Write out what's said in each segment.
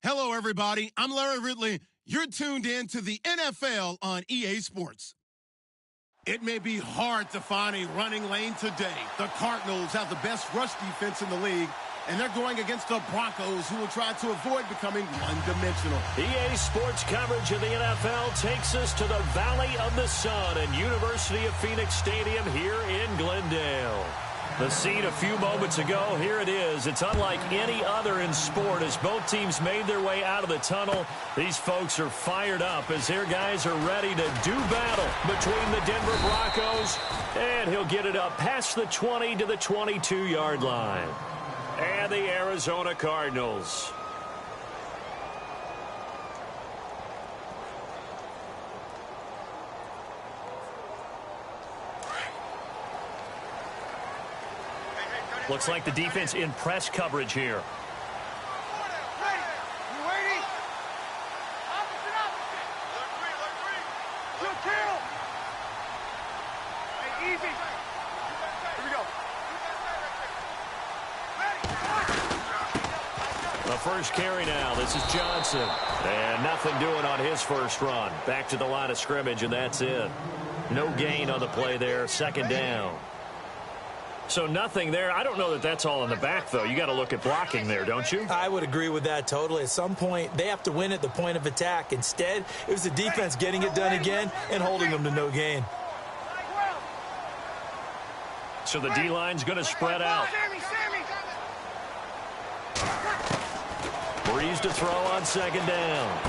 Hello, everybody. I'm Larry Ridley. You're tuned in to the NFL on EA Sports. It may be hard to find a running lane today. The Cardinals have the best rush defense in the league, and they're going against the Broncos, who will try to avoid becoming one-dimensional. EA Sports coverage of the NFL takes us to the Valley of the Sun at University of Phoenix Stadium here in Glendale. The scene a few moments ago, here it is. It's unlike any other in sport as both teams made their way out of the tunnel. These folks are fired up as their guys are ready to do battle between the Denver Broncos. And he'll get it up past the 20 to the 22-yard line. And the Arizona Cardinals. Looks like the defense in press coverage here. The first carry now. This is Johnson. And nothing doing on his first run. Back to the line of scrimmage, and that's it. No gain on the play there. Second down. So nothing there. I don't know that that's all in the back, though. You got to look at blocking there, don't you? I would agree with that totally. At some point, they have to win at the point of attack. Instead, it was the defense getting it done again and holding them to no gain. So the D-line's going to spread out. Breeze to throw on second down.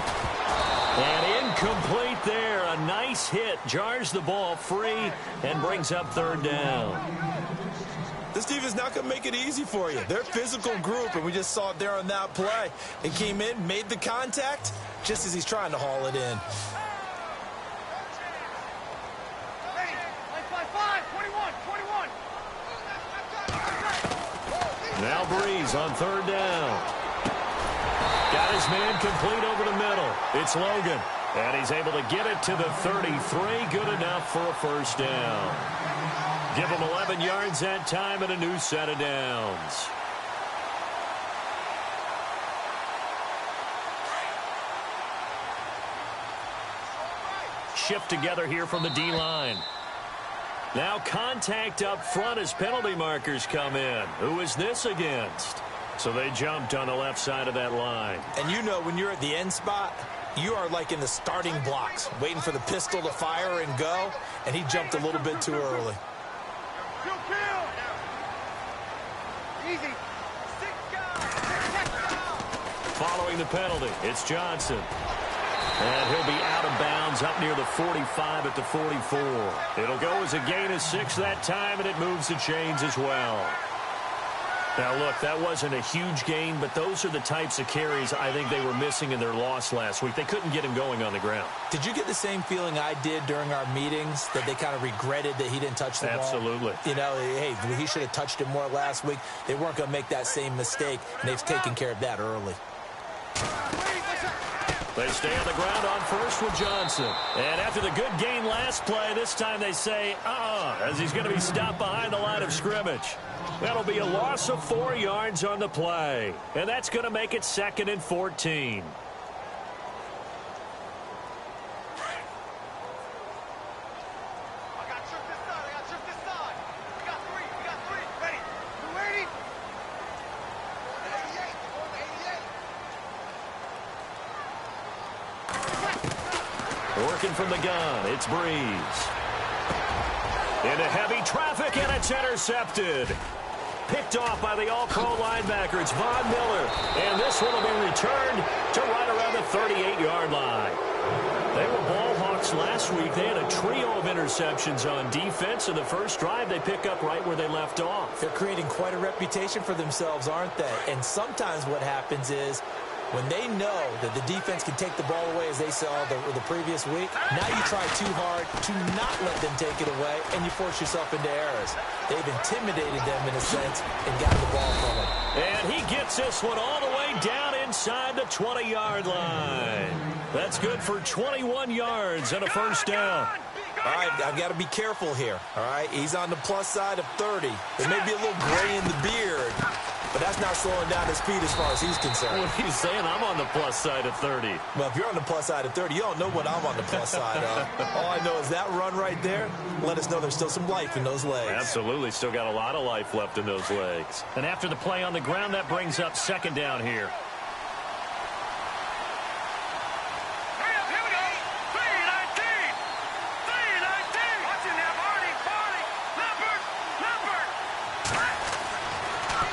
And incomplete there. A nice hit. Jars the ball free and brings up third down. This defense is not going to make it easy for you. They're a physical group, and we just saw it there on that play. They came in, made the contact, just as he's trying to haul it in. Now Breeze on third down. Got his man complete over the middle. It's Logan. And he's able to get it to the 33. Good enough for a first down. Give him 11 yards that time and a new set of downs. Shift together here from the D-line. Now contact up front as penalty markers come in. Who is this against? So they jumped on the left side of that line. And you know when you're at the end spot, you are like in the starting blocks, waiting for the pistol to fire and go, and he jumped a little bit too early. Following the penalty, it's Johnson. And he'll be out of bounds up near the 45 at the 44. It'll go as a gain of 6 that time, and it moves the chains as well. Now, look, that wasn't a huge gain, but those are the types of carries I think they were missing in their loss last week. They couldn't get him going on the ground. Did you get the same feeling I did during our meetings, that they kind of regretted that he didn't touch the ball? Absolutely. You know, hey, he should have touched it more last week. They weren't going to make that same mistake, and they've taken care of that early. They stay on the ground on first with Johnson. And after the good gain last play, this time they say, as he's going to be stopped behind the line of scrimmage. That'll be a loss of 4 yards on the play. And that's going to make it 2nd and 14. Working from the gun, it's Breeze. Into heavy traffic, and it's intercepted. Picked off by the all-pro linebacker. It's Von Miller. And this one will be returned to right around the 38-yard line. They were ball hawks last week. They had a trio of interceptions on defense. In the first drive, they pick up right where they left off. They're creating quite a reputation for themselves, aren't they? And sometimes what happens is, when they know that the defense can take the ball away, as they saw the previous week, now you try too hard to not let them take it away, and you force yourself into errors. They've intimidated them, in a sense, and got the ball from them. And he gets this one all the way down inside the 20-yard line. That's good for 21 yards and a first down. All right, I've got to be careful here. All right, he's on the plus side of 30. There may be a little gray in the beard, but that's not slowing down his speed as far as he's concerned. What he's saying, I'm on the plus side of 30. Well, if you're on the plus side of 30, you don't know what I'm on the plus side of. All I know is that run right there let us know there's still some life in those legs. Absolutely. Still got a lot of life left in those legs. And after the play on the ground, that brings up second down here.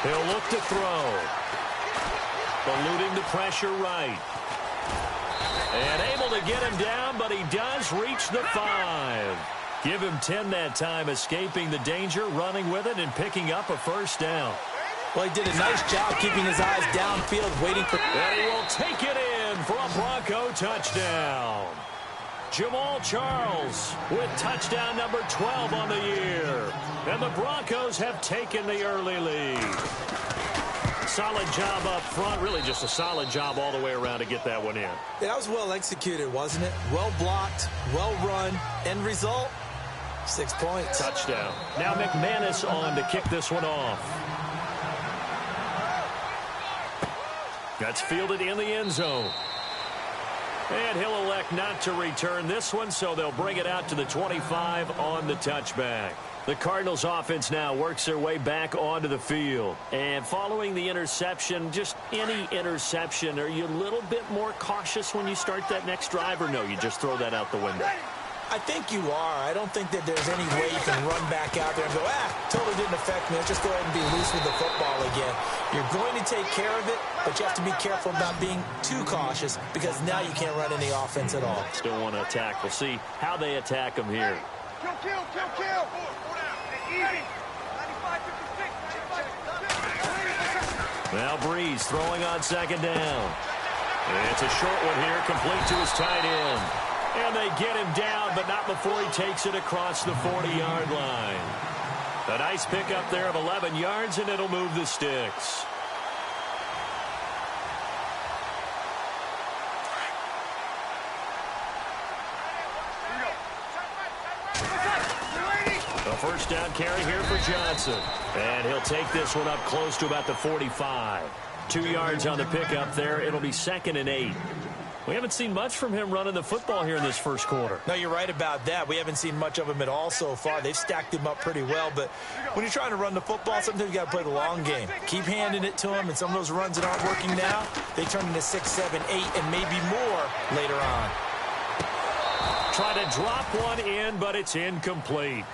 He'll look to throw. Eluding the pressure right. And able to get him down, but he does reach the 5. Give him 10 that time, escaping the danger, running with it, and picking up a first down. Well, he did a nice job keeping his eyes downfield, waiting for... And he will take it in for a Bronco touchdown. Jamal Charles with touchdown number 12 on the year. And the Broncos have taken the early lead. Solid job up front. Really just a solid job all the way around to get that one in. Yeah, that was well executed, wasn't it? Well blocked, well run. End result, 6 points. Touchdown. Now McManus on to kick this one off. That's fielded in the end zone. And he'll elect not to return this one, so they'll bring it out to the 25 on the touchback. The Cardinals offense now works their way back onto the field. And following the interception, just any interception, are you a little bit more cautious when you start that next drive, or no, you just throw that out the window? I think you are. I don't think that there's any way you can run back out there and go, totally didn't affect me. Let's just go ahead and be loose with the football again. You're going to take care of it, but you have to be careful about being too cautious because now you can't run any offense at all. Still want to attack. We'll see how they attack him here. Kill. Easy. 95, 56. Now Breeze throwing on second down. It's a short one here, complete to his tight end. And they get him down, but not before he takes it across the 40-yard line. A nice pickup there of 11 yards, and it'll move the sticks. A first down carry here for Johnson. And he'll take this one up close to about the 45. 2 yards on the pickup there. It'll be 2nd and 8. We haven't seen much from him running the football here in this first quarter. No, you're right about that. We haven't seen much of him at all so far. They've stacked him up pretty well, but when you're trying to run the football, sometimes you got to play the long game. Keep handing it to him, and some of those runs that aren't working now, they turn into 6, 7, 8, and maybe more later on. Try to drop one in, but it's incomplete.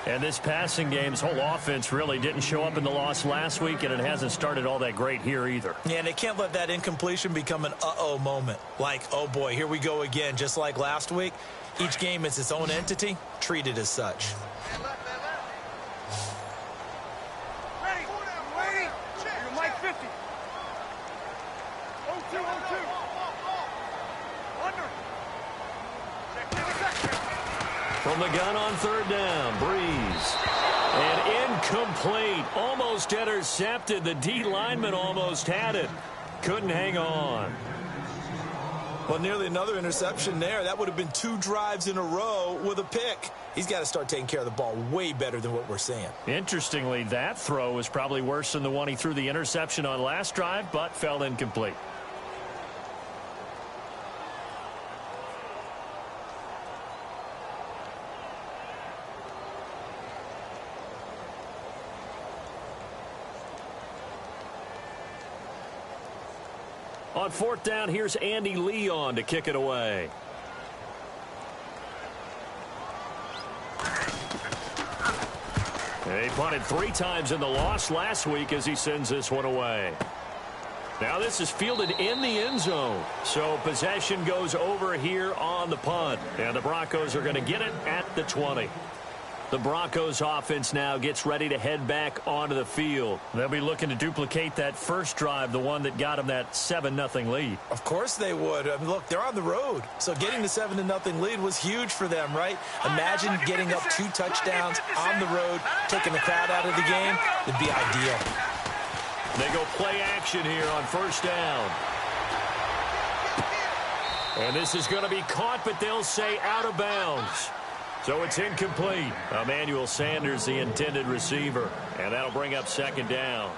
And this passing game's whole offense really didn't show up in the loss last week, and it hasn't started all that great here either. Yeah, and they can't let that incompletion become an uh-oh moment. Like, oh boy, here we go again, just like last week. Each game is its own entity, treated as such. Ready. You're Mike 50. 0-2. Under. From the gun on third down, Breeze. And incomplete. Almost intercepted. The D lineman almost had it. Couldn't hang on. Well, nearly another interception there. That would have been 2 drives in a row with a pick. He's got to start taking care of the ball way better than what we're seeing. Interestingly, that throw was probably worse than the one he threw the interception on last drive, but fell incomplete. On fourth down, here's Andy Lee on to kick it away. He punted 3 times in the loss last week as he sends this one away. Now this is fielded in the end zone. So possession goes over here on the punt. And the Broncos are going to get it at the 20. The Broncos offense now gets ready to head back onto the field. They'll be looking to duplicate that first drive, the one that got them that 7-0 lead. Of course they would. I mean, look, they're on the road. So getting the 7-0 lead was huge for them, right? Imagine getting up 2 touchdowns on the road, taking the crowd out of the game. It'd be ideal. They go play action here on first down. And this is going to be caught, but they'll say out of bounds. So it's incomplete. Emmanuel Sanders, the intended receiver. And that'll bring up second down.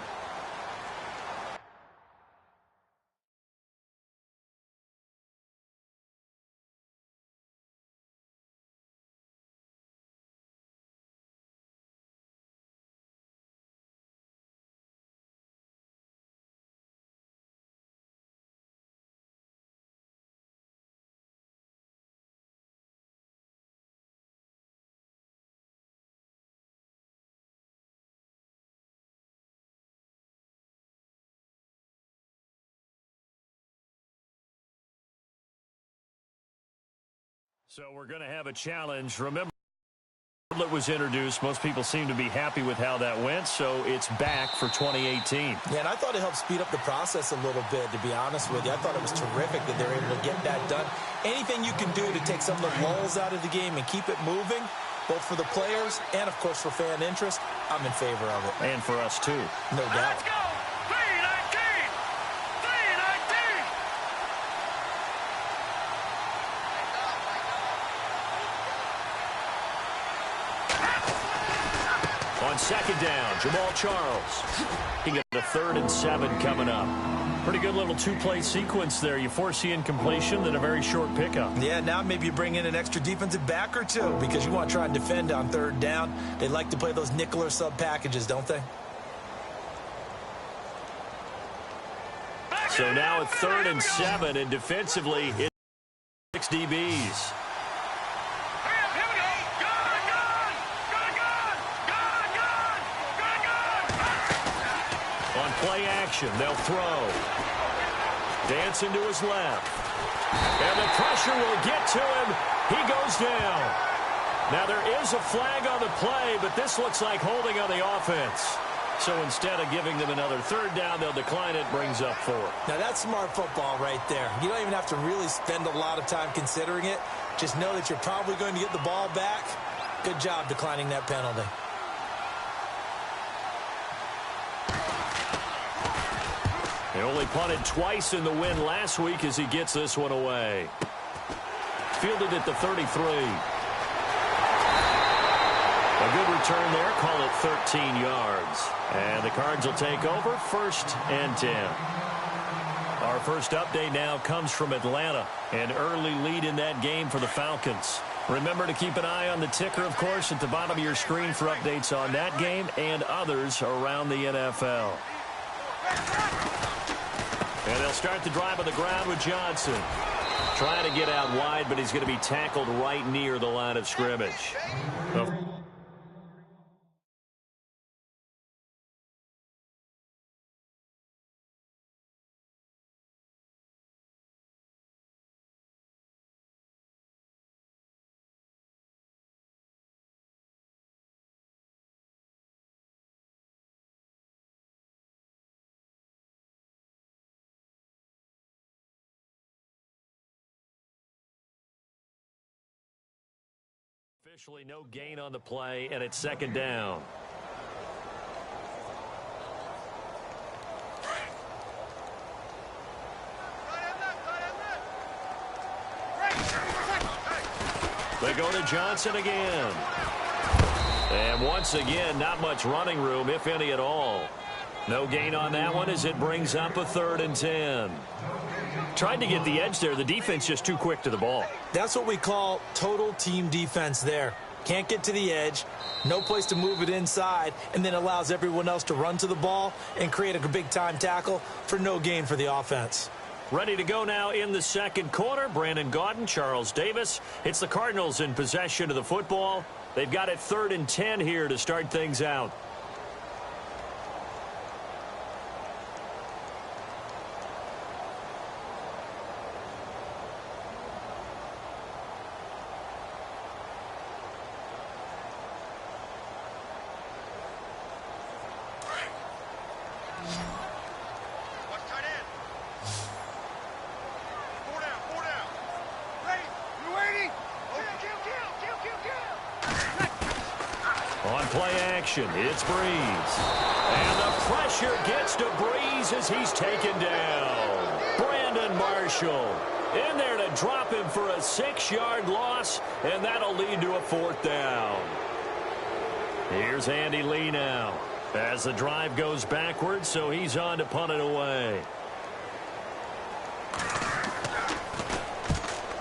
So we're going to have a challenge. Remember, it was introduced. Most people seem to be happy with how that went, so it's back for 2018. Yeah, and I thought it helped speed up the process a little bit, to be honest with you. I thought it was terrific that they were able to get that done. Anything you can do to take some of the lulls out of the game and keep it moving, both for the players and, of course, for fan interest, I'm in favor of it. And for us, too. No doubt. Let's go! 319! 319! On second down, Jamal Charles. He got a 3rd and 7 coming up. Pretty good little two-play sequence there. You force the incompletion, then a very short pickup. Yeah, now maybe you bring in an extra defensive back or two because you want to try and defend on 3rd down. They like to play those nickel or sub packages, don't they? So now at 3rd and 7, and defensively, it's 6 DBs. On play action, they'll throw. Dancing to his left. And the pressure will get to him. He goes down. Now there is a flag on the play, but this looks like holding on the offense. So instead of giving them another 3rd down, they'll decline it, brings up 4. Now that's smart football right there. You don't even have to really spend a lot of time considering it. Just know that you're probably going to get the ball back. Good job declining that penalty. He only punted twice in the win last week as he gets this one away. Fielded at the 33. A good return there. Call it 13 yards. And the Cards will take over 1st and 10. Our first update now comes from Atlanta. An early lead in that game for the Falcons. Remember to keep an eye on the ticker, of course, at the bottom of your screen for updates on that game and others around the NFL. And they'll start the drive on the ground with Johnson. Trying to get out wide, but he's going to be tackled right near the line of scrimmage. Officially no gain on the play, and it's 2nd down. They go to Johnson again. And once again, not much running room, if any at all. No gain on that one as it brings up a 3rd and 10. Tried to get the edge there. The defense just too quick to the ball. That's what we call total team defense there. Can't get to the edge, no place to move it inside, and then allows everyone else to run to the ball and create a big-time tackle for no gain for the offense. Ready to go now in the 2nd quarter. Brandon Gaudin, Charles Davis. It's the Cardinals in possession of the football. They've got it 3rd and 10 here to start things out. It's Breeze. And the pressure gets to Breeze as he's taken down. Brandon Marshall in there to drop him for a 6-yard loss, and that'll lead to a 4th down. Here's Andy Lee now as the drive goes backwards, so he's on to punt it away.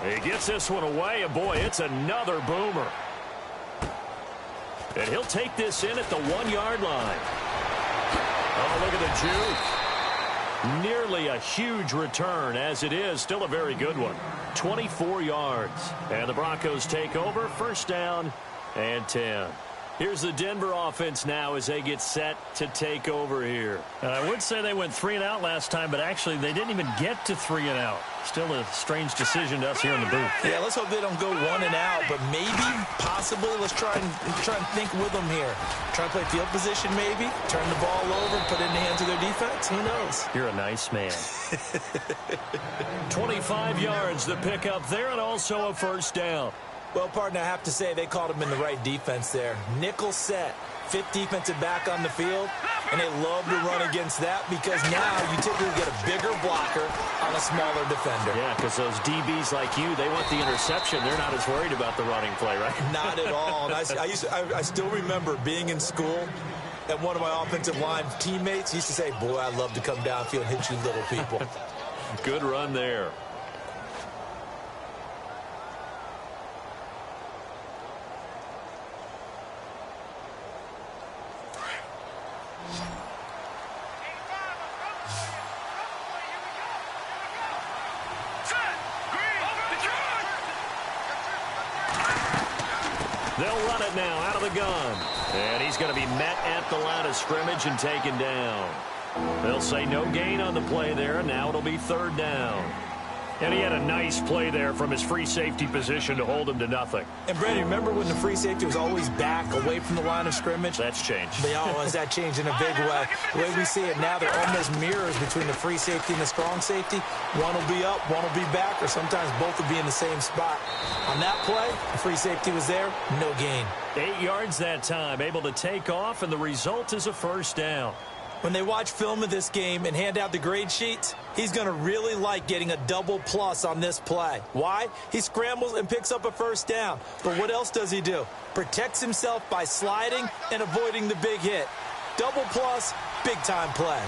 He gets this one away, and boy, it's another boomer. And he'll take this in at the 1-yard line. Oh, look at the juke. Nearly a huge return, as it is. Still a very good one. 24 yards. And the Broncos take over. 1st down and 10. Here's the Denver offense now as they get set to take over here. And I would say they went 3 and out last time, but actually they didn't even get to 3 and out. Still a strange decision to us here in the booth. Yeah, let's hope they don't go 1 and out, but maybe, possibly, let's try and think with them here. Try to play field position maybe, turn the ball over, put it in the hands of their defense. Who knows? You're a nice man. 25 yards the pickup there, and also a first down. Well, partner, I have to say they called him in the right defense there. Nickel set, 5th defensive back on the field, and they love to run against that because now you typically get a bigger blocker on a smaller defender. Yeah, because those DBs like you, they want the interception. They're not as worried about the running play, right? Not at all. And I still remember being in school, and one of my offensive line teammates used to say, boy, I love to come downfield and hit you little people. Good run there. They'll run it now out of the gun. And he's going to be met at the line of scrimmage and taken down. They'll say no gain on the play there, and now it'll be 3rd down. And he had a nice play there from his free safety position to hold him to nothing. And, Brady, remember when the free safety was always back away from the line of scrimmage? That's changed. They always that changed in a big way. The way we see it now, they're almost mirrors between the free safety and the strong safety. One will be up, one will be back, or sometimes both will be in the same spot. On that play, the free safety was there, no gain. 8 yards that time, able to take off, and the result is a first down. When they watch film of this game and hand out the grade sheets, he's going to really like getting a double plus on this play. Why? He scrambles and picks up a first down. But what else does he do? Protects himself by sliding and avoiding the big hit. Double plus, big-time play.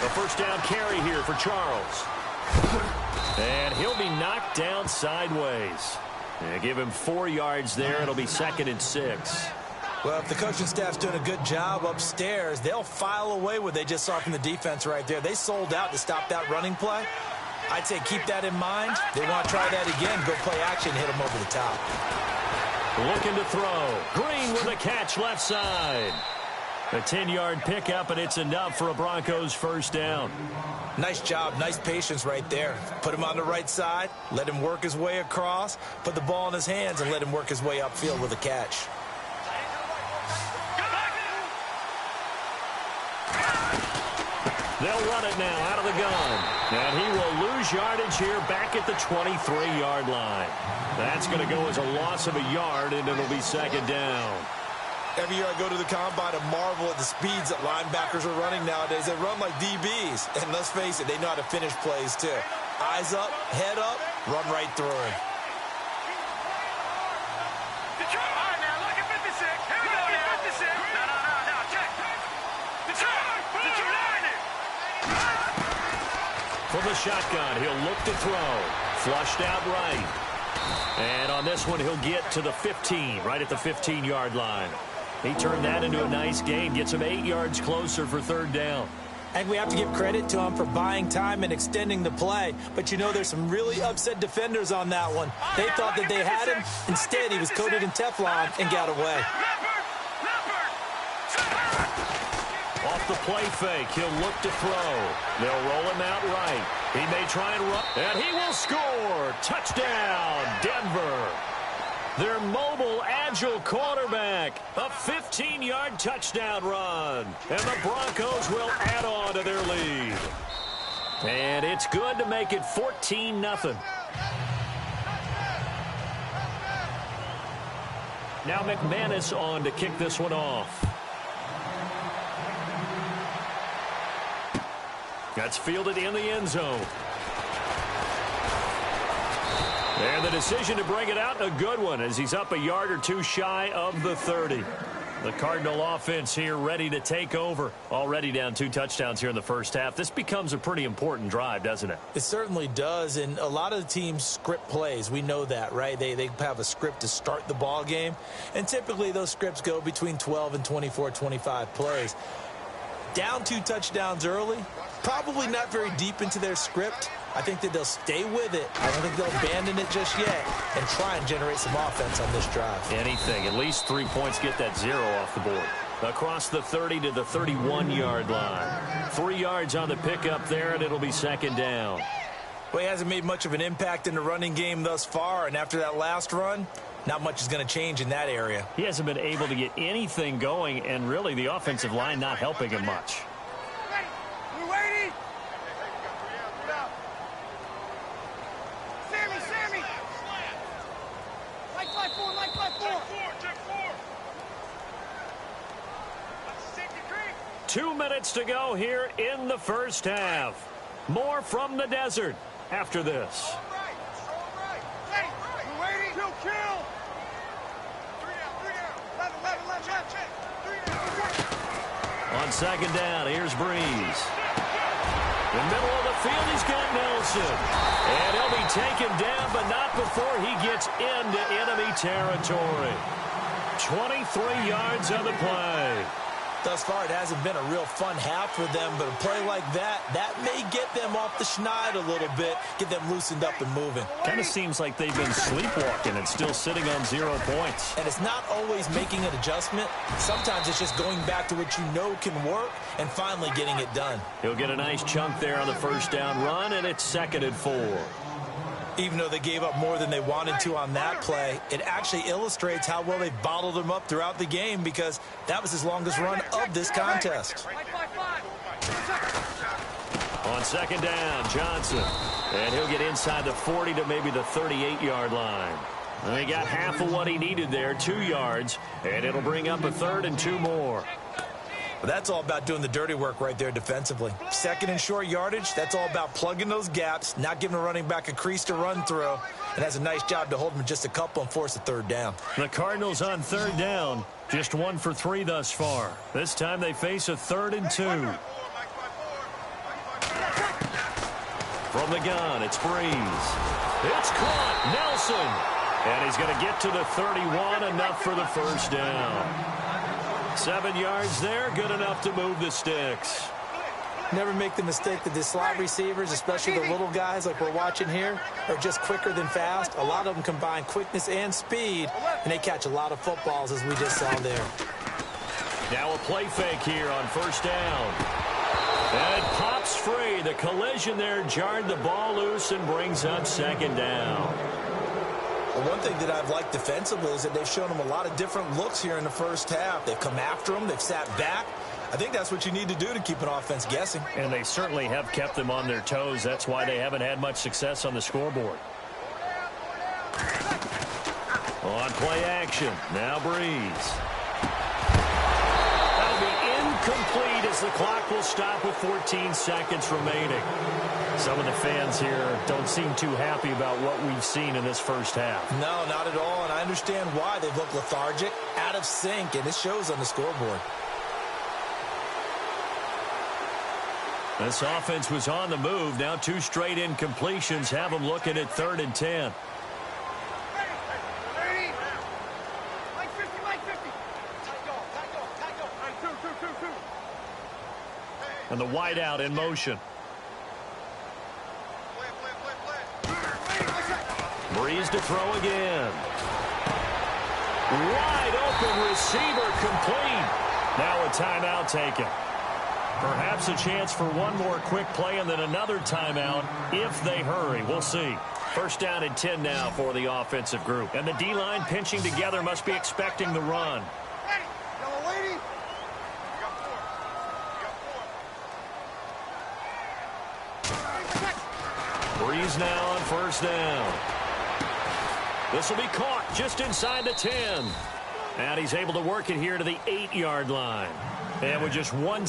A first down carry here for Charles. And he'll be knocked down sideways. Give him 4 yards there. It'll be 2nd and 6. Well, if the coaching staff's doing a good job upstairs, they'll file away what they just saw from the defense right there. They sold out to stop that running play. I'd say keep that in mind. They want to try that again, go play action, hit them over the top. Looking to throw. Green with a catch left side. A 10-yard pickup, and it's enough for a Broncos first down. Nice job, nice patience right there. Put him on the right side, let him work his way across, put the ball in his hands, and let him work his way upfield with a catch. They'll run it now out of the gun. And he will lose yardage here back at the 23-yard line. That's going to go as a loss of a yard, and it'll be 2nd down. Every year I go to the combine and marvel at the speeds that linebackers are running nowadays. They run like DBs. And let's face it, they know how to finish plays too. Eyes up, head up, run right through him. From the shotgun, he'll look to throw. Flushed out right. And on this one, he'll get to the 15, right at the 15-yard line. He turned that into a nice gain, gets him 8 yards closer for 3rd down. And we have to give credit to him for buying time and extending the play. But, you know, there's some really upset defenders on that one. They thought that they had him. Instead, he was coated in Teflon and got away. Off the play fake, he'll look to throw. They'll roll him out right. He may try and run, and he will score. Touchdown, Denver. Their mobile, agile quarterback. A 15-yard touchdown run. And the Broncos will add on to their lead. And it's good to make it 14-0. Now McManus on to kick this one off. That's fielded in the end zone. And the decision to bring it out, a good one, as he's up a yard or two shy of the 30. The Cardinal offense here ready to take over. Already down 2 touchdowns here in the first half. This becomes a pretty important drive, doesn't it? It certainly does, and a lot of the teams script plays. We know that, right? They have a script to start the ball game, and typically those scripts go between 12 and 24, 25 plays. Down 2 touchdowns early, probably not very deep into their script, I think that they'll stay with it. I don't think they'll abandon it just yet and try and generate some offense on this drive. Anything. At least 3 points, get that 0 off the board. Across the 30 to the 31-yard line. 3 yards on the pickup there, and it'll be second down. Well, he hasn't made much of an impact in the running game thus far, and after that last run, not much is going to change in that area. He hasn't been able to get anything going, and really the offensive line not helping him much. Sammy! Like 5-4! 2 minutes to go here in the first half. More from the desert after this. On second down, here's Breeze. In the middle of the field, he's got Nelson. And he'll be taken down, but not before he gets into enemy territory. 23 yards on the play. Thus far, it hasn't been a real fun half for them, but a play like that may get them off the schneid a little bit, get them loosened up and moving. Kind of seems like they've been sleepwalking and still sitting on 0 points. And it's not always making an adjustment. Sometimes it's just going back to what you know can work and finally getting it done. He'll get a nice chunk there on the first down run, and it's 2nd and 4. Even though they gave up more than they wanted to on that play, it actually illustrates how well they bottled them up throughout the game because that was his longest run of this contest. On second down, Johnson. And he'll get inside the 40 to maybe the 38-yard line. And he got half of what he needed there, 2 yards, and it'll bring up a 3rd and 2 more. But that's all about doing the dirty work right there defensively. 2nd and short yardage, that's all about plugging those gaps, not giving a running back a crease to run through. It has a nice job to hold him just a couple and force a 3rd down. The Cardinals on 3rd down, just 1 for 3 thus far. This time they face a 3rd and 2. From the gun, it's Breeze. It's caught, Nelson. And he's going to get to the 31, enough for the first down. 7 yards there, good enough to move the sticks. Never make the mistake that the slot receivers, especially the little guys like we're watching here, are just quicker than fast. A lot of them combine quickness and speed, and they catch a lot of footballs, as we just saw there. Now a play fake here on first down. And it pops free. The collision there jarred the ball loose and brings up 2nd down. Well, one thing that I've liked defensively is that they've shown them a lot of different looks here in the first half. They've come after them. They've sat back. I think that's what you need to do to keep an offense guessing. And they certainly have kept them on their toes. That's why they haven't had much success on the scoreboard. On play action, now Breeze. That'll be incomplete as the clock will stop with 14 seconds remaining. Some of the fans here don't seem too happy about what we've seen in this first half. No, not at all, and I understand why. They've looked lethargic, out of sync, and it shows on the scoreboard. This offense was on the move. Now 2 straight incompletions have them looking at 3rd and 10. And the wideout in motion. Breeze to throw again. Wide open receiver complete. Now a timeout taken. Perhaps a chance for one more quick play and then another timeout if they hurry. We'll see. First down and 10 now for the offensive group. And the D-line pinching together must be expecting the run. Breeze now on first down. This will be caught just inside the 10. And he's able to work it here to the 8-yard line. And with just one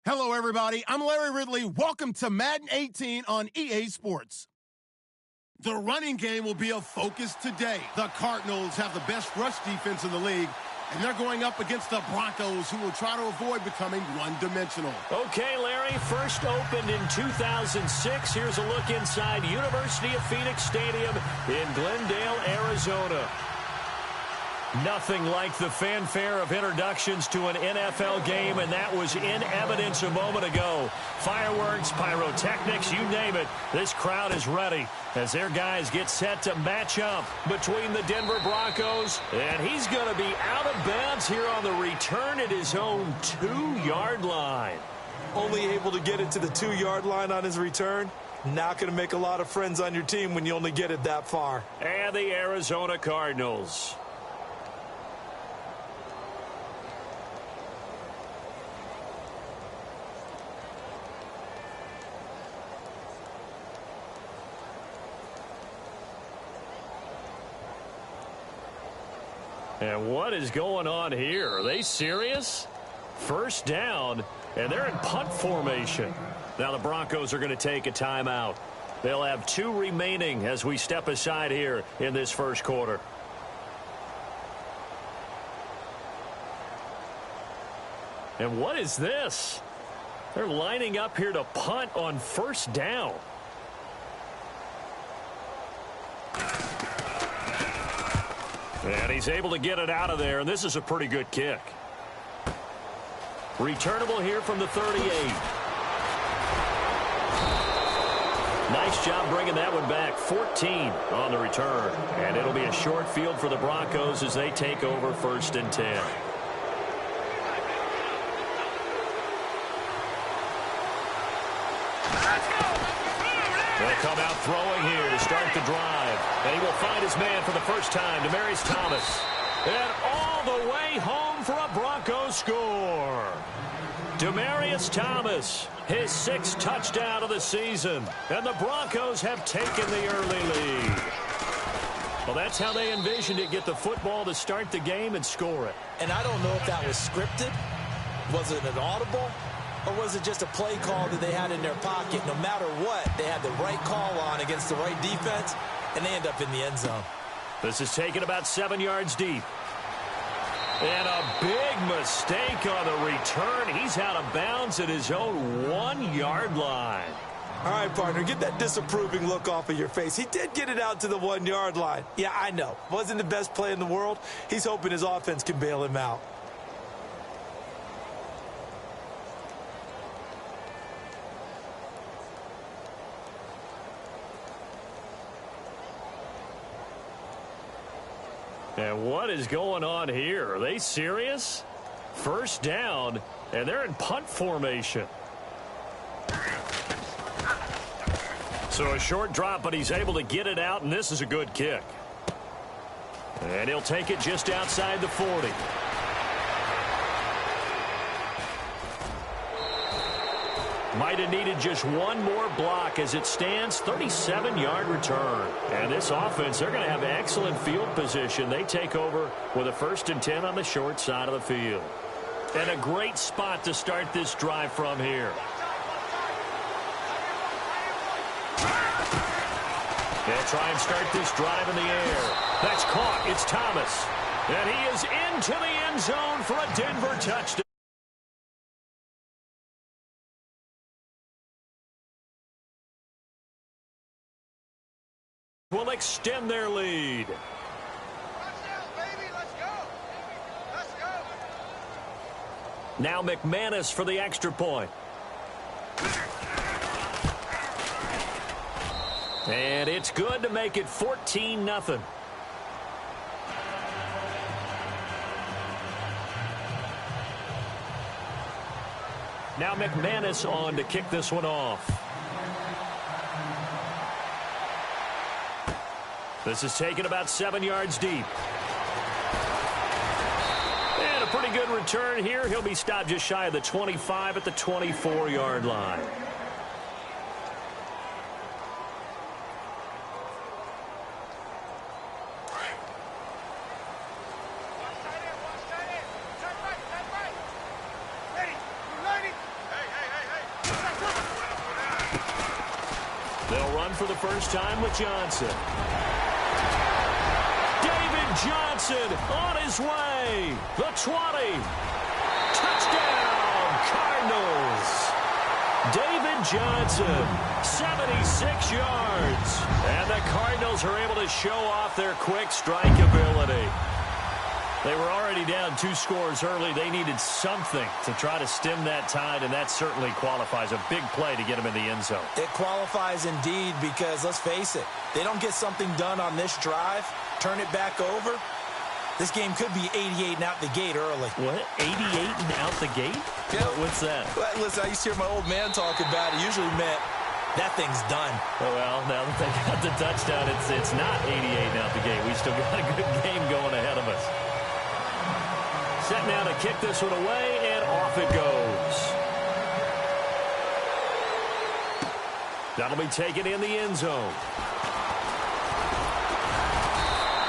Hello, everybody. I'm Larry Ridley. Welcome to Madden 18 on EA Sports. The running game will be a focus today. The Cardinals have the best rush defense in the league, and they're going up against the Broncos, who will try to avoid becoming one-dimensional. Okay, Larry, first opened in 2006. Here's a look inside University of Phoenix Stadium in Glendale, Arizona. Nothing like the fanfare of introductions to an NFL game, and that was in evidence a moment ago. Fireworks, pyrotechnics, you name it. This crowd is ready as their guys get set to match up between the Denver Broncos, and he's going to be out of bounds here on the return at his own 2-yard line. Only able to get it to the 2-yard line on his return. Not going to make a lot of friends on your team when you only get it that far. And the Arizona Cardinals. And what is going on here? Are they serious? First down, and they're in punt formation. Now the Broncos are going to take a timeout. They'll have 2 remaining as we step aside here in this first quarter. And what is this? They're lining up here to punt on first down. And he's able to get it out of there, and this is a pretty good kick. Returnable here from the 38. Nice job bringing that one back. 14 on the return. And it'll be a short field for the Broncos as they take over first and 10. They'll come out throwing here to start the drive. And he will find his man for the first time, Demaryius Thomas. And all the way home for a Broncos score. Demaryius Thomas, his 6th touchdown of the season. And the Broncos have taken the early lead. Well, that's how they envisioned it. Get the football to start the game and score it. And I don't know if that was scripted. Was it an audible? Or was it just a play call that they had in their pocket? No matter what, they had the right call on against the right defense, and they end up in the end zone. This is taken about 7 yards deep. And a big mistake on the return. He's out of bounds at his own 1-yard line. All right, partner, get that disapproving look off of your face. He did get it out to the 1-yard line. Yeah, I know. Wasn't the best play in the world. He's hoping his offense can bail him out. And what is going on here? Are they serious? First down, and they're in punt formation. So a short drop, but he's able to get it out, and this is a good kick. And he'll take it just outside the 40. Might have needed just one more block as it stands. 37-yard return. And this offense, they're going to have excellent field position. They take over with a 1st and 10 on the short side of the field. And a great spot to start this drive from here. They'll try and start this drive in the air. That's caught. It's Thomas. And he is into the end zone for a Denver touchdown. Will extend their lead. Now McManus for the extra point. And it's good to make it 14-0. Now McManus on to kick this one off. This is taken about 7 yards deep. And a pretty good return here. He'll be stopped just shy of the 25 at the 24-yard line. They'll run for the first time with Johnson. David Johnson on his way. The 20. Touchdown, Cardinals. David Johnson, 76 yards. And the Cardinals are able to show off their quick strike ability. They were already down 2 scores early. They needed something to try to stem that tide, and that certainly qualifies. A big play to get them in the end zone. It qualifies indeed because, let's face it, they don't get something done on this drive, turn it back over, this game could be 88 and out the gate early. What? 88 and out the gate? Yeah. What's that? Well, listen, I used to hear my old man talk about it. Usually meant that thing's done. Oh, well, now that they got the touchdown, it's not 88 and out the gate. We still got a good game going ahead of us. Set now to kick this one away, and off it goes. That'll be taken in the end zone.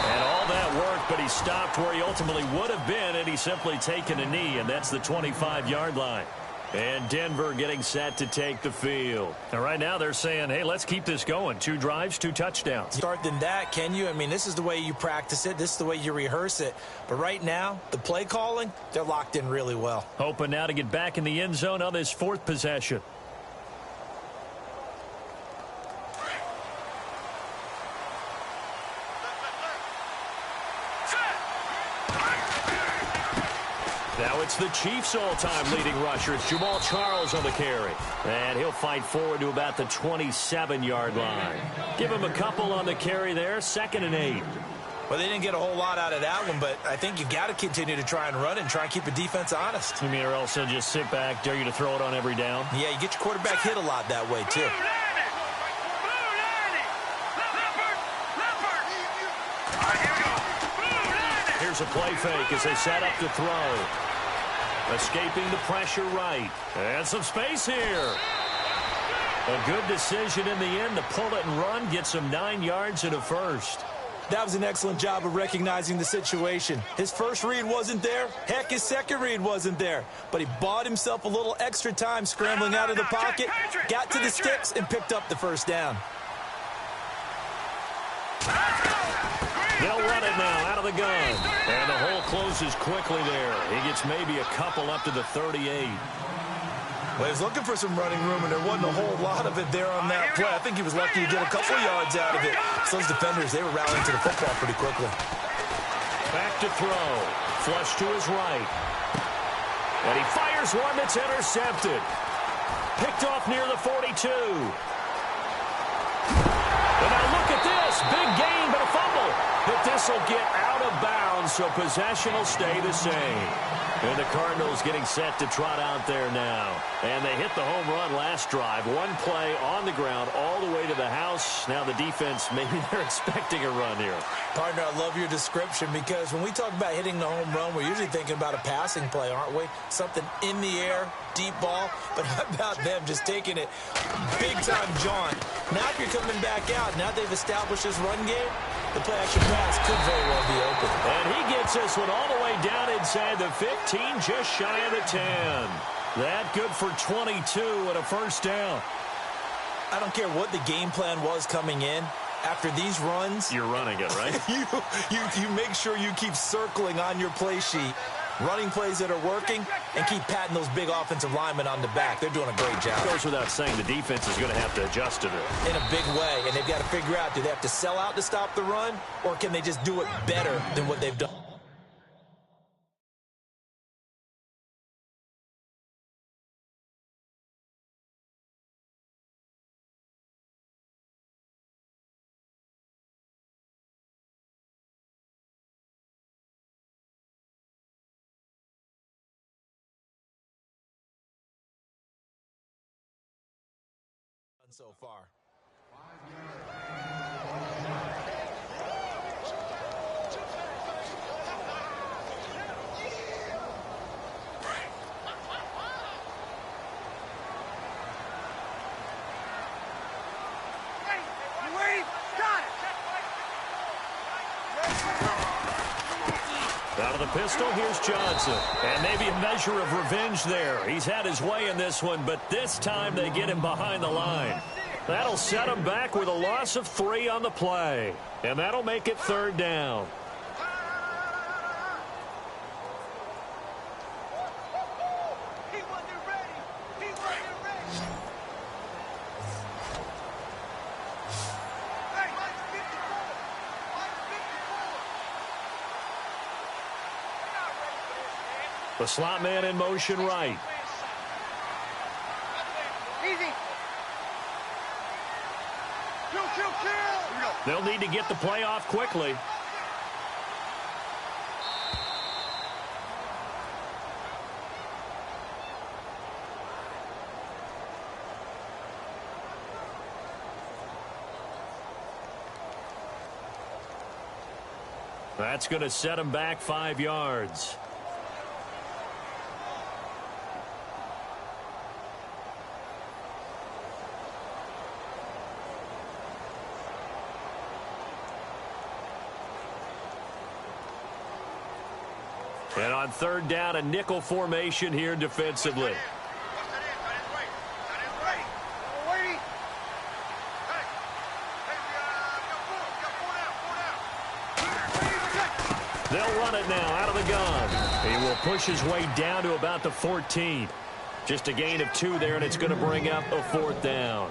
And all that work, but he stopped where he ultimately would have been, and he's simply taken a knee, and that's the 25-yard line. And Denver getting set to take the field. And right now they're saying, hey, let's keep this going. 2 drives, 2 touchdowns. Start than that, can you? I mean, this is the way you practice it. This is the way you rehearse it. But right now, the play calling, they're locked in really well. Hoping now to get back in the end zone on this 4th possession. Now it's the Chiefs' all-time leading rusher. It's Jamal Charles on the carry. And he'll fight forward to about the 27-yard line. Give him a couple on the carry there. 2nd and 8. Well, they didn't get a whole lot out of that one, but I think you've got to continue to try and run and try and keep the defense honest. You mean, or else they'll just sit back, dare you to throw it on every down? Yeah, you get your quarterback hit a lot that way, too. Here's a play fake as they set up to throw. Escaping the pressure right. And some space here. A good decision in the end to pull it and run. Gets him 9 yards and a first. That was an excellent job of recognizing the situation. His first read wasn't there. Heck, his second read wasn't there. But he bought himself a little extra time scrambling out of the pocket, got to the sticks, and picked up the first down. They'll run it now out of the gun. And the hole closes quickly there. He gets maybe a couple up to the 38. Well, he was looking for some running room, and there wasn't a whole lot of it there on that play. I think he was lucky to get a couple yards out of it. So those defenders, they were rallying to the football pretty quickly. Back to throw. Flush to his right. And he fires one that's intercepted. Picked off near the 42. And now look at this. Big gain, but a fumble. But this will get out of bounds, so possession will stay the same. And the Cardinals getting set to trot out there now. And they hit the home run last drive. One play on the ground all the way to the house. Now the defense, maybe they're expecting a run here. Partner, I love your description because when we talk about hitting the home run, we're usually thinking about a passing play, aren't we? Something in the air, deep ball. But how about them just taking it big-time jaunt? Now if you're coming back out, now they've established this run game, the play-action pass could very well be open. And he gets this one all the way down inside the 15, just shy of the 10. That good for 22 and a first down. I don't care what the game plan was coming in. After these runs, you're running it, right? you make sure you keep circling on your play sheet, running plays that are working, and keep patting those big offensive linemen on the back. They're doing a great job. It goes without saying the defense is going to have to adjust to it. In a big way, and they've got to figure out, do they have to sell out to stop the run, or can they just do it better than what they've done? So far. Out of the pistol, here's Johnson. And maybe a measure of revenge there. He's had his way in this one, but this time they get him behind the line. That'll set them back with a loss of 3 on the play. And that'll make it 3rd down. He wasn't ready. He wasn't ready. Hey, mine's 54. Mine's 54. You're not ready for this, man. The slot man in motion right. Easy. Kill, kill, kill. They'll need to get the play off quickly. That's going to set him back 5 yards. And on 3rd down, a nickel formation here defensively. They'll run it now out of the gun. He will push his way down to about the 14. Just a gain of 2 there, and it's going to bring up a 4th down.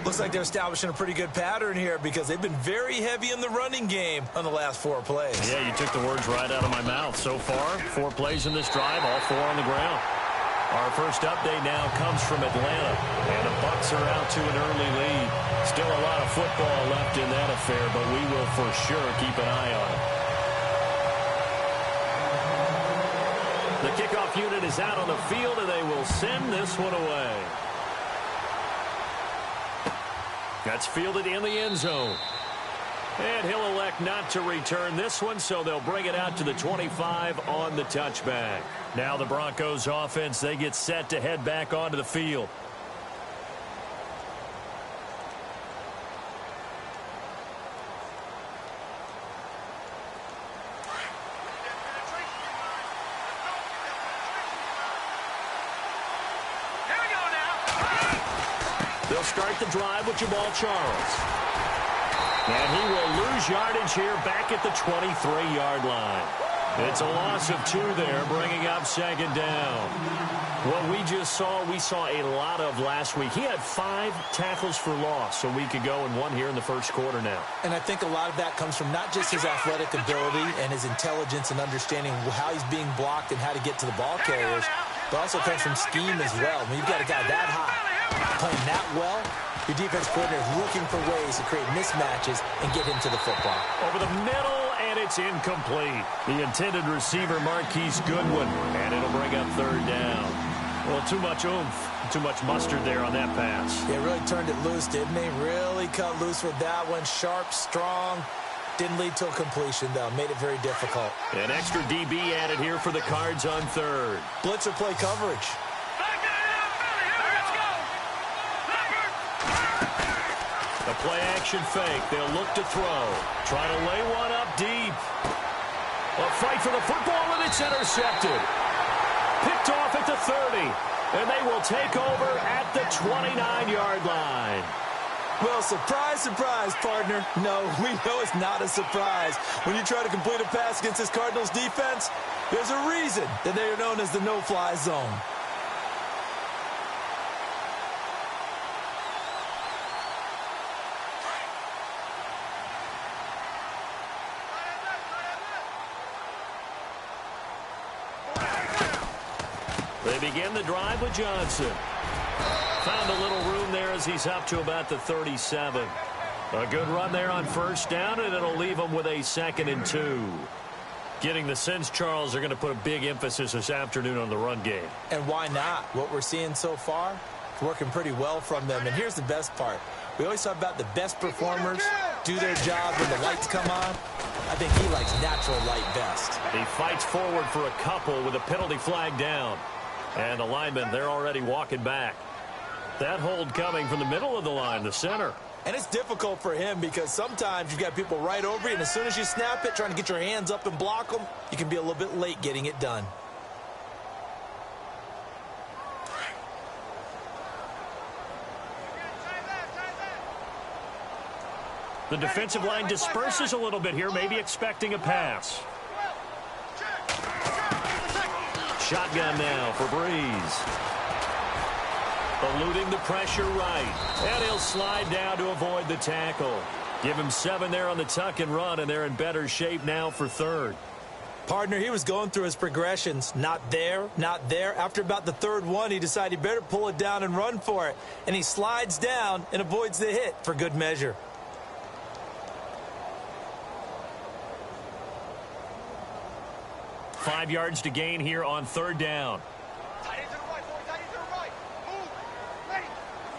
Looks like they're establishing a pretty good pattern here because they've been very heavy in the running game on the last 4 plays. Yeah, you took the words right out of my mouth. So far, 4 plays in this drive, all 4 on the ground. Our first update now comes from Atlanta, and the Bucs are out to an early lead. Still a lot of football left in that affair, but we will for sure keep an eye on it. The kickoff unit is out on the field, and they will send this one away. That's fielded in the end zone. And he'll elect not to return this one, so they'll bring it out to the 25 on the touchback. Now the Broncos offense, they get set to head back onto the field. They'll start the drive with Jamal Charles. And he will lose yardage here back at the 23-yard line. It's a loss of 2 there, bringing up 2nd down. What we just saw, we saw a lot of last week. He had 5 tackles for loss a week ago and 1 here in the first quarter now. And I think a lot of that comes from not just his athletic ability and his intelligence and understanding how he's being blocked and how to get to the ball carriers, but also comes from scheme as well. I mean, you've got a guy that high playing that well. Your defense coordinator is looking for ways to create mismatches and get him to the football. Over the middle, and it's incomplete. The intended receiver, Marquise Goodwin, and it'll bring up 3rd down. Well, too much oomph, too much mustard there on that pass. They really turned it loose, didn't they? Really cut loose with that one. Sharp, strong. Didn't lead to a completion, though. Made it very difficult. An extra DB added here for the Cards on 3rd. Blitzer play coverage. The play-action fake. They'll look to throw. Try to lay one up deep. A fight for the football, and it's intercepted. Picked off at the 30. And they will take over at the 29-yard line. Well, surprise, surprise, partner. No, we know it's not a surprise. When you try to complete a pass against this Cardinals defense, there's a reason that they are known as the no-fly zone. They begin the drive with Johnson. Found a little room there as he's up to about the 37. A good run there on 1st down, and it'll leave him with a 2nd and 2. Getting the sense, Charles, are going to put a big emphasis this afternoon on the run game. And why not? What we're seeing so far, it's working pretty well from them. And here's the best part. We always talk about the best performers do their job when the lights come on. I think he likes natural light best. He fights forward for a couple with a penalty flag down. And the linemen, they're already walking back. That hold coming from the middle of the line, the center. And it's difficult for him because sometimes you've got people right over you, and as soon as you snap it, trying to get your hands up and block them, you can be a little bit late getting it done. The defensive line disperses a little bit here, maybe expecting a pass. Shotgun now for Breeze. Eluding the pressure right. And he'll slide down to avoid the tackle. Give him 7 there on the tuck and run, and they're in better shape now for third. Partner, he was going through his progressions. Not there, not there. After about the third one, he decided he better pull it down and run for it. And he slides down and avoids the hit for good measure. Five yards to gain here on third down. Tight end to the right, boy. Tight end to the right. Move. Ready.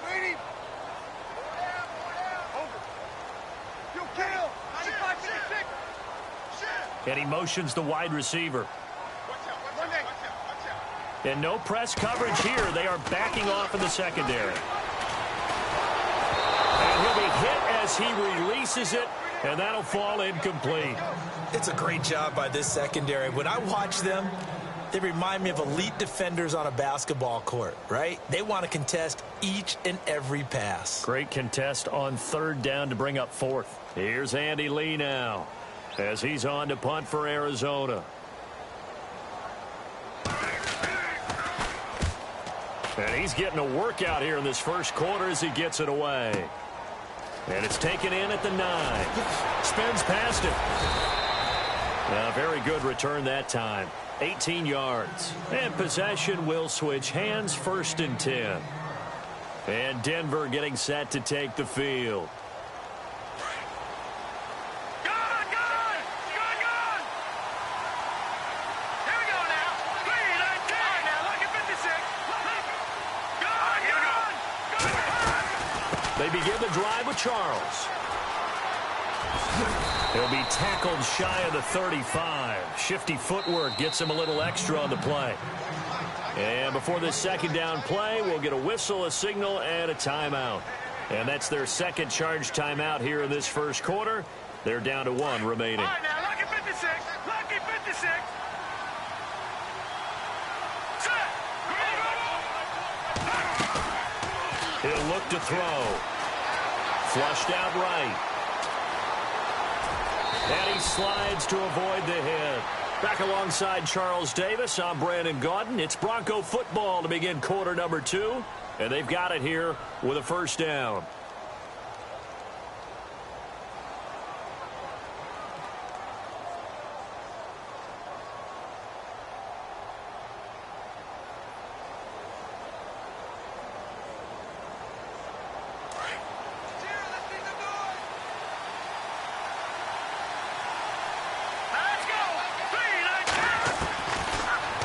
Ready. Over. You kill. 95, 56. Shit. And he motions the wide receiver. Watch out. And no press coverage here. They are backing off in the secondary. And he'll be hit as he releases it, and that'll fall incomplete. It's a great job by this secondary. When I watch them, they remind me of elite defenders on a basketball court, right? They want to contest each and every pass. Great contest on third down to bring up fourth. Here's Andy Lee now as he's on to punt for Arizona. And he's getting a workout here in this first quarter as he gets it away. And it's taken in at the 9. Spins past it. A very good return that time. 18 yards. And possession will switch hands, 1st and 10. And Denver getting set to take the field. Gone. Here we go now. 3, 19. Now look at 56. Gone. They begin the drive with Charles. He'll be tackled shy of the 35. Shifty footwork gets him a little extra on the play. And before this second down play, we'll get a whistle, a signal, and a timeout. And that's their second charge timeout here in this first quarter. They're down to 1 remaining. All right, now look at 56. Lucky 56. Set. He'll look to throw. Flushed out right. And he slides to avoid the hit. Back alongside Charles Davis, I'm Brandon Gaudin. It's Bronco football to begin quarter number 2. And they've got it here with a first down.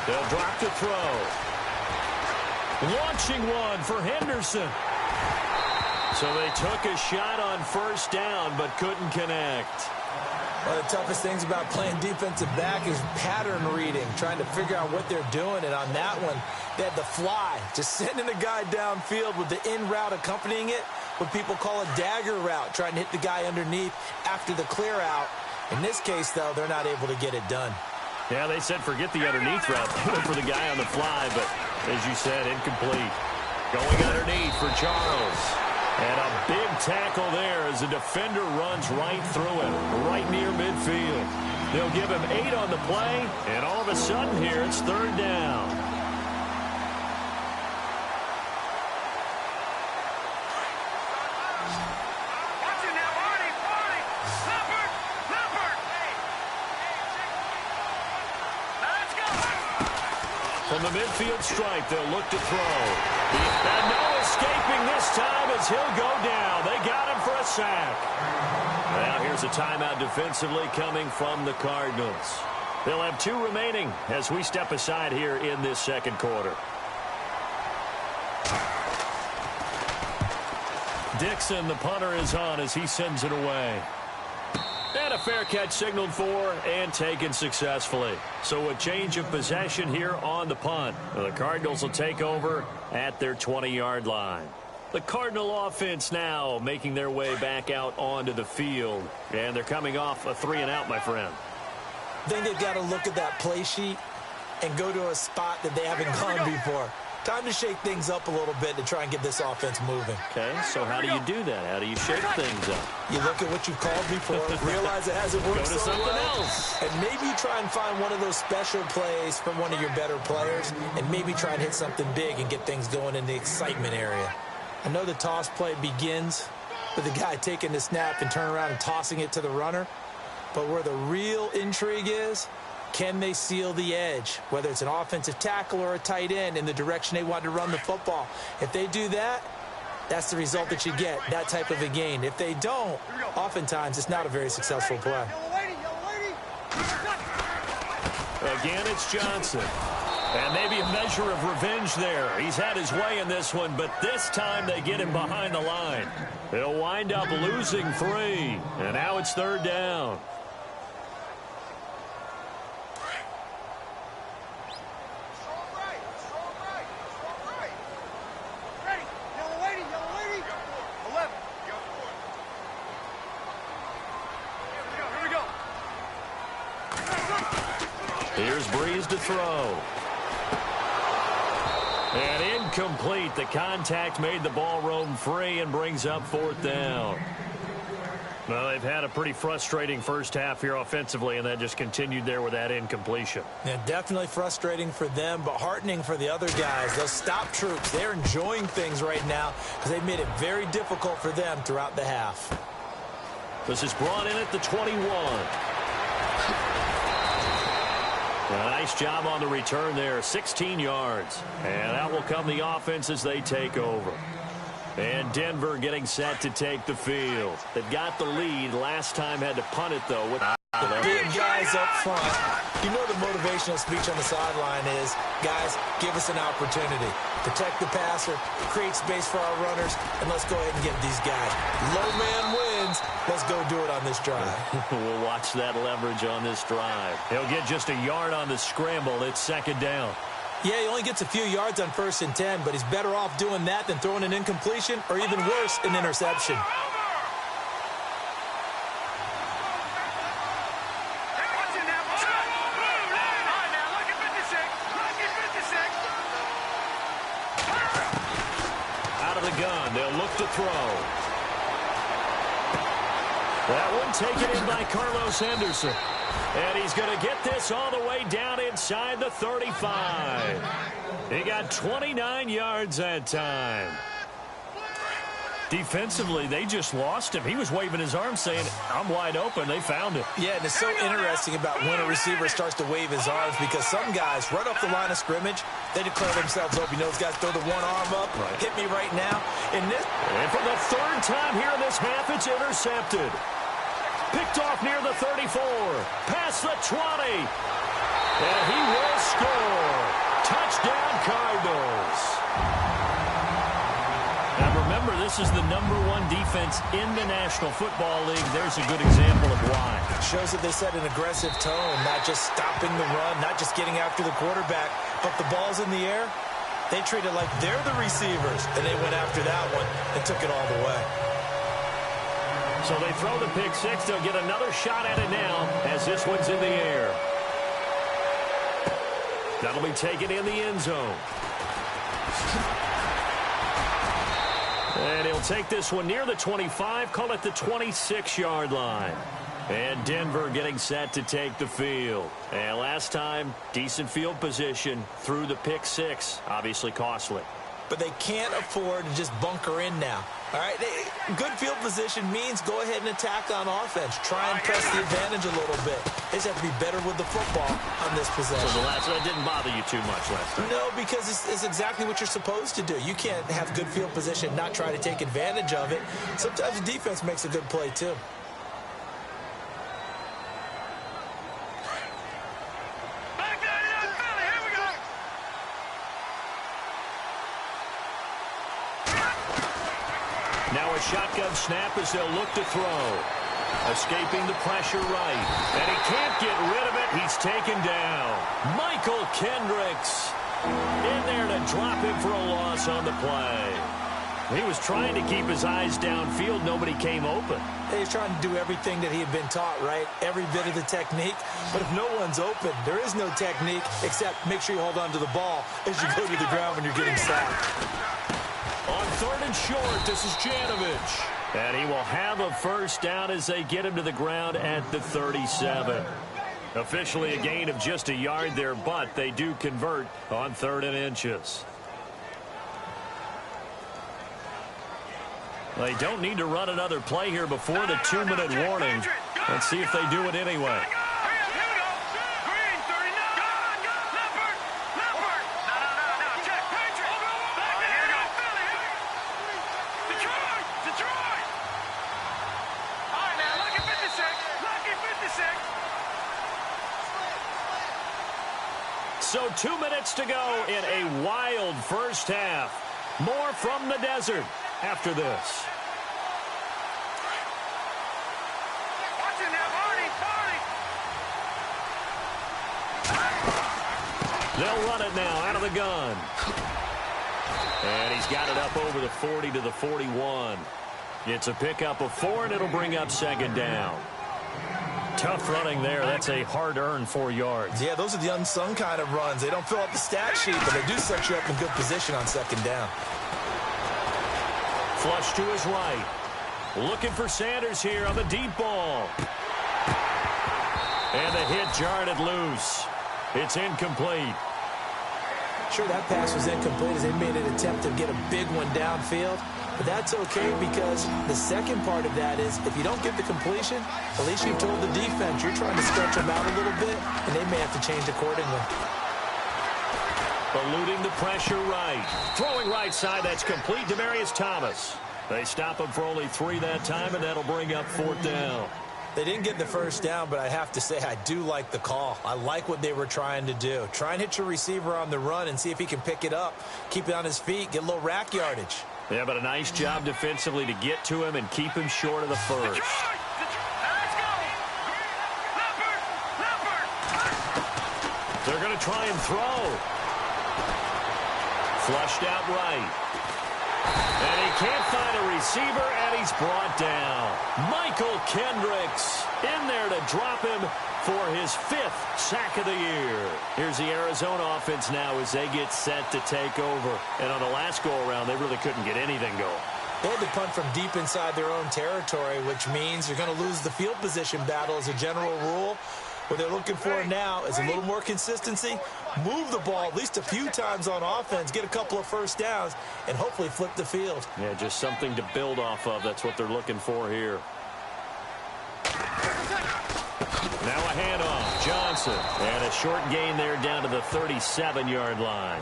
They'll drop to throw. Launching one for Henderson. So they took a shot on first down but couldn't connect. One of the toughest things about playing defensive back is pattern reading, trying to figure out what they're doing. And on that one, they had the fly, just sending the guy downfield with the in route accompanying it, what people call a dagger route, trying to hit the guy underneath after the clear out. In this case, though, they're not able to get it done. Yeah, they said forget the underneath route. They went for the guy on the fly, but as you said, incomplete. Going underneath for Charles. And a big tackle there as the defender runs right through it, right near midfield. They'll give him 8 on the play, and all of a sudden here it's third down. Watch it now, Arnie. Leopard. Now let's go. From the midfield stripe, they'll look to throw. And no escaping this time as he'll go down. They got him for a sack. Now here's a timeout defensively coming from the Cardinals. They'll have 2 remaining as we step aside here in this second quarter. Dixon, the punter, is on as he sends it away. And a fair catch signaled for and taken successfully. So a change of possession here on the punt. The Cardinals will take over at their 20-yard line. The Cardinal offense now making their way back out onto the field. And they're coming off a 3-and-out, my friend. I think they've got to look at that play sheet and go to a spot that they haven't gone before. Time to shake things up a little bit to try and get this offense moving. Okay, so how do you do that? How do you shake things up? You look at what you've called before, realize it hasn't worked Go to so something well, else. and maybe you try and find one of those special plays from one of your better players, and maybe try and hit something big and get things going in the excitement area. I know the toss play begins with the guy taking the snap and turning around and tossing it to the runner, but where the real intrigue is, can they seal the edge, whether it's an offensive tackle or a tight end, in the direction they want to run the football? If they do that, that's the result that you get, that type of a gain. If they don't, oftentimes it's not a very successful play. Again, it's Johnson. And maybe a measure of revenge there. He's had his way in this one, but this time they get him behind the line. They'll wind up losing 3, and now it's 3rd down. Here's Breeze to throw. And incomplete. The contact made the ball roam free and brings up 4th down. Well, they've had a pretty frustrating first half here offensively, and that just continued there with that incompletion. Yeah, definitely frustrating for them, but heartening for the other guys. Those stop troops, they're enjoying things right now because they've made it very difficult for them throughout the half. This is brought in at the 21. A nice job on the return there, 16 yards. And that will come the offense as they take over. And Denver getting set to take the field. They've got the lead. Last time had to punt it, though. With the big guys up front. You know the motivational speech on the sideline is, guys, give us an opportunity. Protect the passer, create space for our runners, and let's go ahead and get these guys. Low man wins. Let's go do it on this drive. We'll watch that leverage on this drive. He'll get just a yard on the scramble. It's 2nd down. Yeah, he only gets a few yards on 1st and 10, but he's better off doing that than throwing an incompletion or even worse, an interception. Out of the gun, they'll look to throw. That one taken in by Carlos Henderson. And he's going to get this all the way down inside the 35. He got 29 yards that time. Defensively, they just lost him. He was waving his arms saying, I'm wide open. They found him. Yeah, and it's so interesting about when a receiver starts to wave his arms because some guys, right off the line of scrimmage, they declare themselves open. You know, those guys throw the one arm up, hit me right now. And for the 3rd time here in this half, it's intercepted. Picked off near the 34. Past the 20. And he will score. Touchdown, Cardinals. Now remember, this is the #1 defense in the National Football League. There's a good example of why. Shows that they set an aggressive tone, not just stopping the run, not just getting after the quarterback, but the ball's in the air. They treat it like they're the receivers, and they went after that one and took it all the way. So they throw the pick 6. They'll get another shot at it now as this one's in the air. That'll be taken in the end zone. And he'll take this one near the 25, call it the 26-yard line. And Denver getting set to take the field. And last time, decent field position through the pick 6, obviously costly. But they can't afford to just bunker in now. All right, good field position means go ahead and attack on offense. Try and press the advantage a little bit. They just have to be better with the football on this possession. So that didn't bother you too much last time? No, because it's exactly what you're supposed to do. You can't have good field position and not try to take advantage of it. Sometimes the defense makes a good play, too. Now a shotgun snap as they'll look to throw. Escaping the pressure right. And he can't get rid of it. He's taken down. Michael Kendricks in there to drop him for a loss on the play. He was trying to keep his eyes downfield. Nobody came open. He was trying to do everything that he had been taught, right? Every bit of the technique. But if no one's open, there is no technique except make sure you hold on to the ball as you go to the ground when you're getting sacked. On 3rd and short, this is Janovich. And he will have a first down as they get him to the ground at the 37. Officially a gain of just a yard there, but they do convert on 3rd and inches. They don't need to run another play here before the 2-minute warning. Let's see if they do it anyway. So 2 minutes to go in a wild first half. More from the desert after this. They'll run it now out of the gun. And he's got it up over the 40 to the 41. It's a pickup of 4, and it'll bring up 2nd down. Tough running there. That's a hard-earned 4 yards. Yeah, those are the unsung kind of runs. They don't fill up the stat sheet, but they do set you up in good position on 2nd down. Flush to his right. Looking for Sanders here on the deep ball. And the hit jarred it loose. It's incomplete. Sure, that pass was incomplete as they made an attempt to get a big one downfield. But that's okay because the second part of that is if you don't get the completion, at least you've told the defense you're trying to stretch them out a little bit, and they may have to change accordingly. Eluding the pressure right. Throwing right side, that's complete. Demaryius Thomas. They stop him for only 3 that time, and that'll bring up 4th down. They didn't get the first down, but I have to say I do like the call. I like what they were trying to do. Try and hit your receiver on the run and see if he can pick it up. Keep it on his feet, get a little rack yardage. Yeah, but a nice job defensively to get to him and keep him short of the first. They're going to try and throw. Flushed out right. And he can't find a receiver, and he's brought down. Michael Kendricks in there to drop him for his 5th sack of the year. Here's the Arizona offense now as they get set to take over. And on the last go-around, they really couldn't get anything going. They had to punt from deep inside their own territory, which means you're going to lose the field position battle as a general rule. What they're looking for now is a little more consistency, move the ball at least a few times on offense, get a couple of first downs, and hopefully flip the field. Yeah, just something to build off of. That's what they're looking for here. Now a handoff, Johnson. And a short gain there down to the 37-yard line.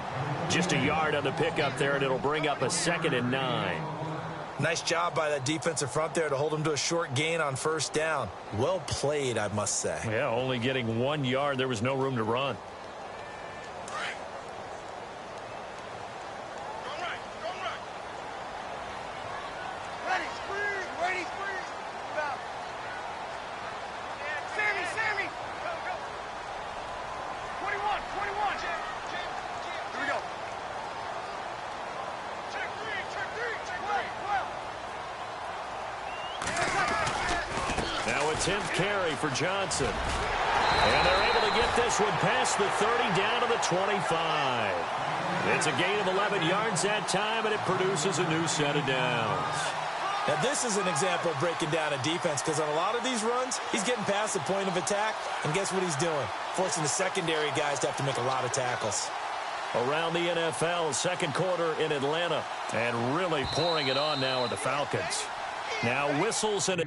Just a yard on the pickup there, and it'll bring up a 2nd and 9. Nice job by that defensive front there to hold him to a short gain on first down. Well played, I must say. Yeah, only getting 1 yard. There was no room to run. Now a 10th carry for Johnson. And they're able to get this one past the 30 down to the 25. It's a gain of 11 yards that time, and it produces a new set of downs. Now this is an example of breaking down a defense because on a lot of these runs, he's getting past the point of attack, and guess what he's doing? Forcing the secondary guys to have to make a lot of tackles. Around the NFL, 2nd quarter in Atlanta, and really pouring it on now are the Falcons. Now whistles and